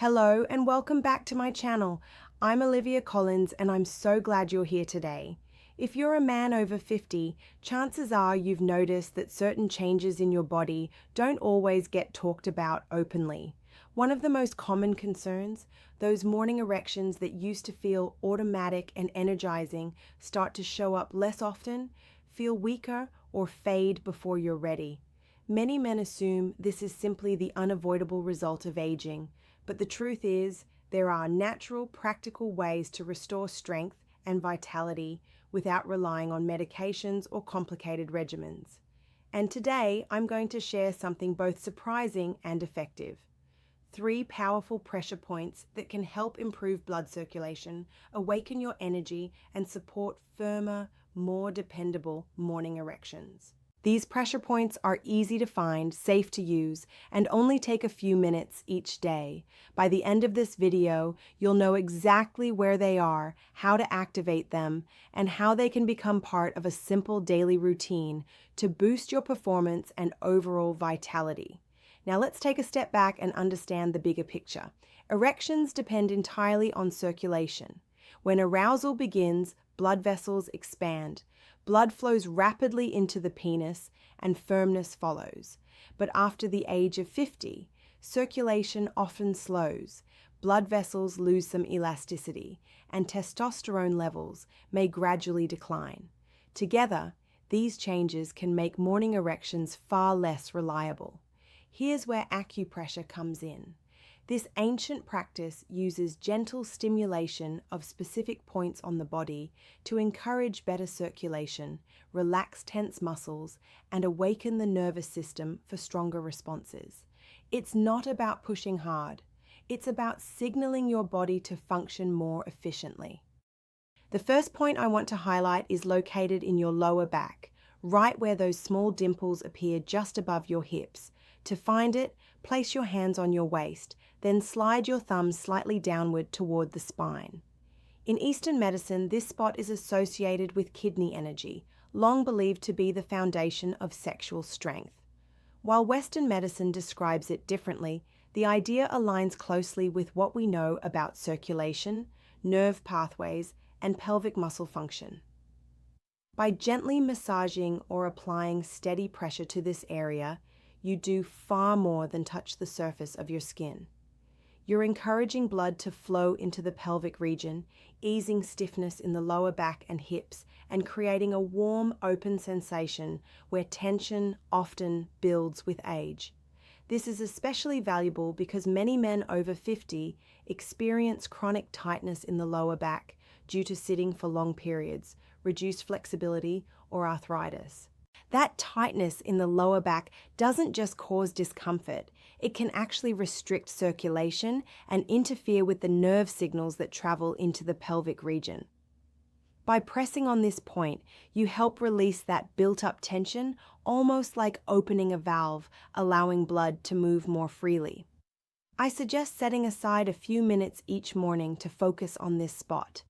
Hello and welcome back to my channel. I'm Olivia Collins and I'm so glad you're here today. If you're a man over 50, chances are you've noticed that certain changes in your body don't always get talked about openly. One of the most common concerns, those morning erections that used to feel automatic and energizing start to show up less often, feel weaker, or fade before you're ready. Many men assume this is simply the unavoidable result of aging. But the truth is, there are natural, practical ways to restore strength and vitality without relying on medications or complicated regimens. And today, I'm going to share something both surprising and effective. 3 powerful pressure points that can help improve blood circulation, awaken your energy, and support firmer, more dependable morning erections. These pressure points are easy to find, safe to use, and only take a few minutes each day. By the end of this video, you'll know exactly where they are, how to activate them, and how they can become part of a simple daily routine to boost your performance and overall vitality. Now let's take a step back and understand the bigger picture. Erections depend entirely on circulation. When arousal begins, blood vessels expand. Blood flows rapidly into the penis and firmness follows. But after the age of 50, circulation often slows, blood vessels lose some elasticity, and testosterone levels may gradually decline. Together, these changes can make morning erections far less reliable. Here's where acupressure comes in. This ancient practice uses gentle stimulation of specific points on the body to encourage better circulation, relax tense muscles, and awaken the nervous system for stronger responses. It's not about pushing hard. It's about signaling your body to function more efficiently. The first point I want to highlight is located in your lower back, right where those small dimples appear just above your hips. To find it, place your hands on your waist, then slide your thumbs slightly downward toward the spine. In Eastern medicine, this spot is associated with kidney energy, long believed to be the foundation of sexual strength. While Western medicine describes it differently, the idea aligns closely with what we know about circulation, nerve pathways, and pelvic muscle function. By gently massaging or applying steady pressure to this area, you do far more than touch the surface of your skin. You're encouraging blood to flow into the pelvic region, easing stiffness in the lower back and hips, and creating a warm, open sensation where tension often builds with age. This is especially valuable because many men over 50 experience chronic tightness in the lower back due to sitting for long periods, reduced flexibility, or arthritis. That tightness in the lower back doesn't just cause discomfort, it can actually restrict circulation and interfere with the nerve signals that travel into the pelvic region. By pressing on this point, you help release that built-up tension, almost like opening a valve, allowing blood to move more freely. I suggest setting aside a few minutes each morning to focus on this spot.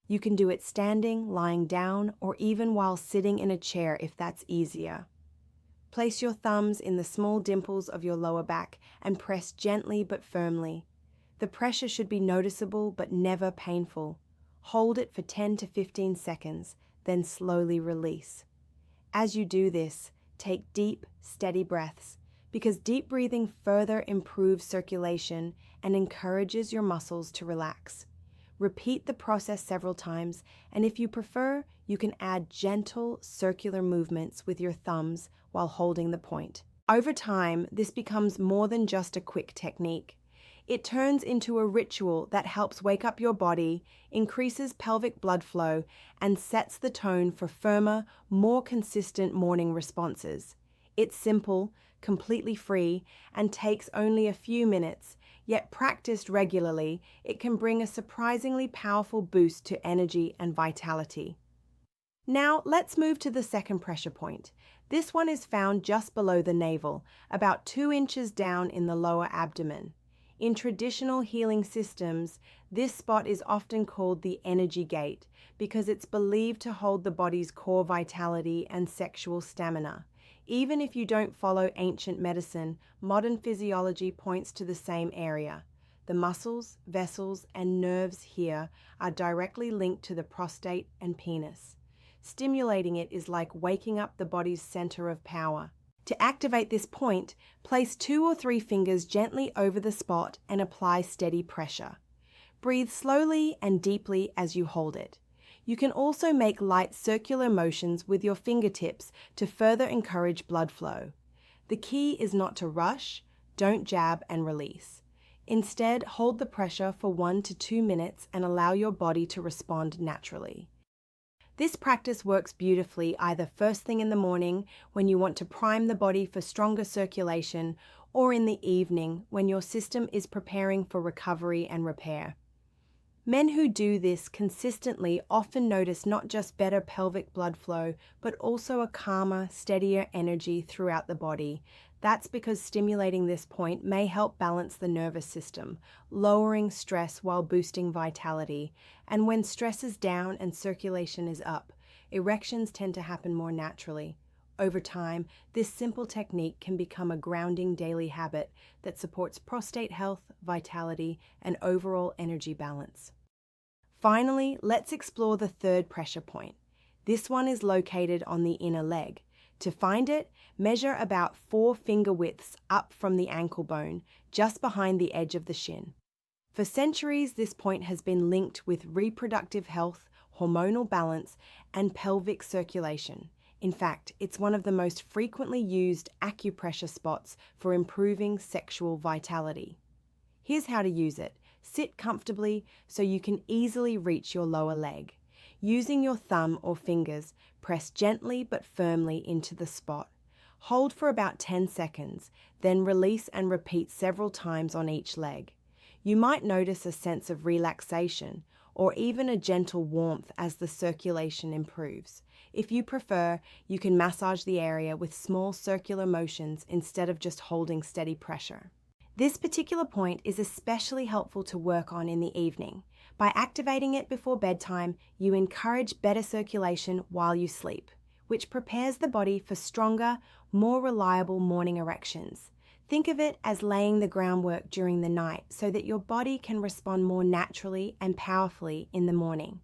You can do it standing, lying down, or even while sitting in a chair if that's easier. Place your thumbs in the small dimples of your lower back and press gently but firmly. The pressure should be noticeable but never painful. Hold it for 10 to 15 seconds, then slowly release. As you do this, take deep, steady breaths, because deep breathing further improves circulation and encourages your muscles to relax. Repeat the process several times, and if you prefer, you can add gentle circular movements with your thumbs while holding the point. Over time, this becomes more than just a quick technique. It turns into a ritual that helps wake up your body, increases pelvic blood flow, and sets the tone for firmer, more consistent morning responses. It's simple, completely free, and takes only a few minutes. Yet practiced regularly, it can bring a surprisingly powerful boost to energy and vitality. Now, let's move to the second pressure point. This one is found just below the navel, about 2 inches down in the lower abdomen. In traditional healing systems, this spot is often called the energy gate because it's believed to hold the body's core vitality and sexual stamina. Even if you don't follow ancient medicine, modern physiology points to the same area. The muscles, vessels, and nerves here are directly linked to the prostate and penis. Stimulating it is like waking up the body's center of power. To activate this point, place 2 or 3 fingers gently over the spot and apply steady pressure. Breathe slowly and deeply as you hold it. You can also make light circular motions with your fingertips to further encourage blood flow. The key is not to rush, don't jab and release. Instead, hold the pressure for 1 to 2 minutes and allow your body to respond naturally. This practice works beautifully either first thing in the morning when you want to prime the body for stronger circulation, or in the evening when your system is preparing for recovery and repair. Men who do this consistently often notice not just better pelvic blood flow, but also a calmer, steadier energy throughout the body. That's because stimulating this point may help balance the nervous system, lowering stress while boosting vitality. And when stress is down and circulation is up, erections tend to happen more naturally. Over time, this simple technique can become a grounding daily habit that supports prostate health, vitality, and overall energy balance. Finally, let's explore the third pressure point. This one is located on the inner leg. To find it, measure about 4 finger widths up from the ankle bone, just behind the edge of the shin. For centuries, this point has been linked with reproductive health, hormonal balance, and pelvic circulation. In fact, it's one of the most frequently used acupressure spots for improving sexual vitality. Here's how to use it. Sit comfortably so you can easily reach your lower leg. Using your thumb or fingers, press gently but firmly into the spot. Hold for about 10 seconds, then release and repeat several times on each leg. You might notice a sense of relaxation or even a gentle warmth as the circulation improves. If you prefer, you can massage the area with small circular motions instead of just holding steady pressure. This particular point is especially helpful to work on in the evening. By activating it before bedtime, you encourage better circulation while you sleep, which prepares the body for stronger, more reliable morning erections. Think of it as laying the groundwork during the night so that your body can respond more naturally and powerfully in the morning.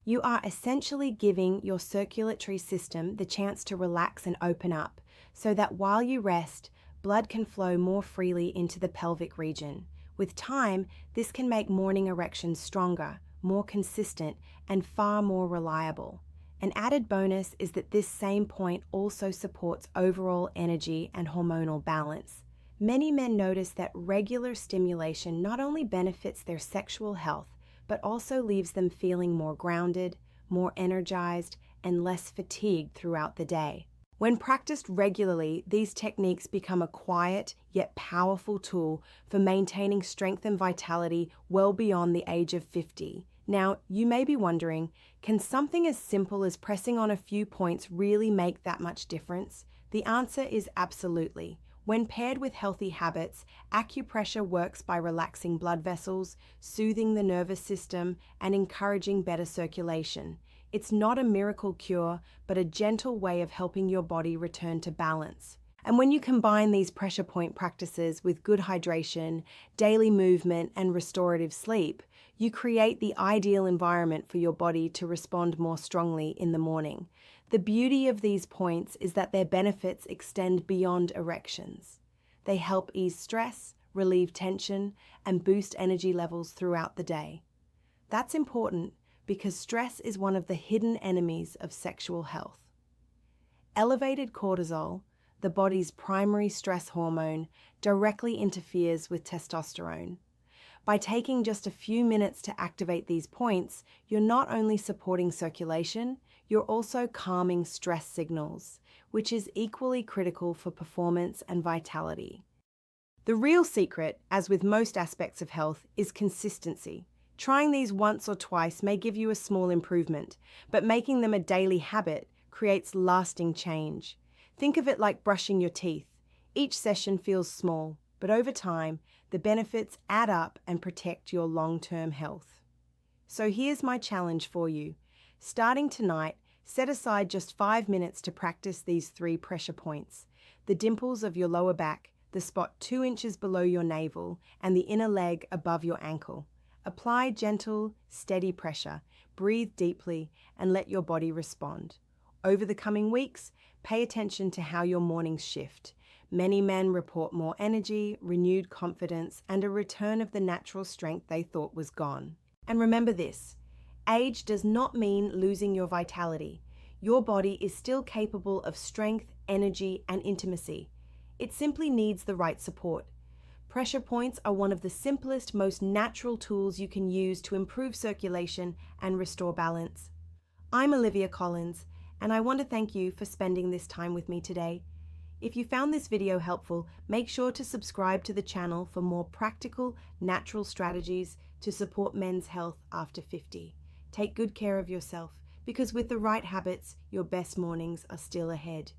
You are essentially giving your circulatory system the chance to relax and open up so that while you rest, blood can flow more freely into the pelvic region. With time, this can make morning erections stronger, more consistent, and far more reliable. An added bonus is that this same point also supports overall energy and hormonal balance. Many men notice that regular stimulation not only benefits their sexual health, but also leaves them feeling more grounded, more energized, and less fatigued throughout the day. When practiced regularly, these techniques become a quiet yet powerful tool for maintaining strength and vitality well beyond the age of 50. Now, you may be wondering, can something as simple as pressing on a few points really make that much difference? The answer is absolutely. When paired with healthy habits, acupressure works by relaxing blood vessels, soothing the nervous system, and encouraging better circulation. It's not a miracle cure, but a gentle way of helping your body return to balance. And when you combine these pressure point practices with good hydration, daily movement, and restorative sleep, you create the ideal environment for your body to respond more strongly in the morning. The beauty of these points is that their benefits extend beyond erections. They help ease stress, relieve tension, and boost energy levels throughout the day. That's important because stress is one of the hidden enemies of sexual health. Elevated cortisol, the body's primary stress hormone, directly interferes with testosterone. By taking just a few minutes to activate these points, you're not only supporting circulation, you're also calming stress signals, which is equally critical for performance and vitality. The real secret, as with most aspects of health, is consistency. Trying these once or twice may give you a small improvement, but making them a daily habit creates lasting change. Think of it like brushing your teeth. Each session feels small, but over time, the benefits add up and protect your long-term health. So here's my challenge for you. Starting tonight, set aside just 5 minutes to practice these 3 pressure points: the dimples of your lower back, the spot 2 inches below your navel and the inner leg above your ankle. Apply gentle, steady pressure, breathe deeply, and let your body respond. Over the coming weeks, pay attention to how your mornings shift. Many men report more energy, renewed confidence, and a return of the natural strength they thought was gone. And remember this, age does not mean losing your vitality. Your body is still capable of strength, energy, and intimacy. It simply needs the right support. Pressure points are one of the simplest, most natural tools you can use to improve circulation and restore balance. I'm Olivia Collins, and I want to thank you for spending this time with me today. If you found this video helpful, make sure to subscribe to the channel for more practical, natural strategies to support men's health after 50. Take good care of yourself, because with the right habits, your best mornings are still ahead.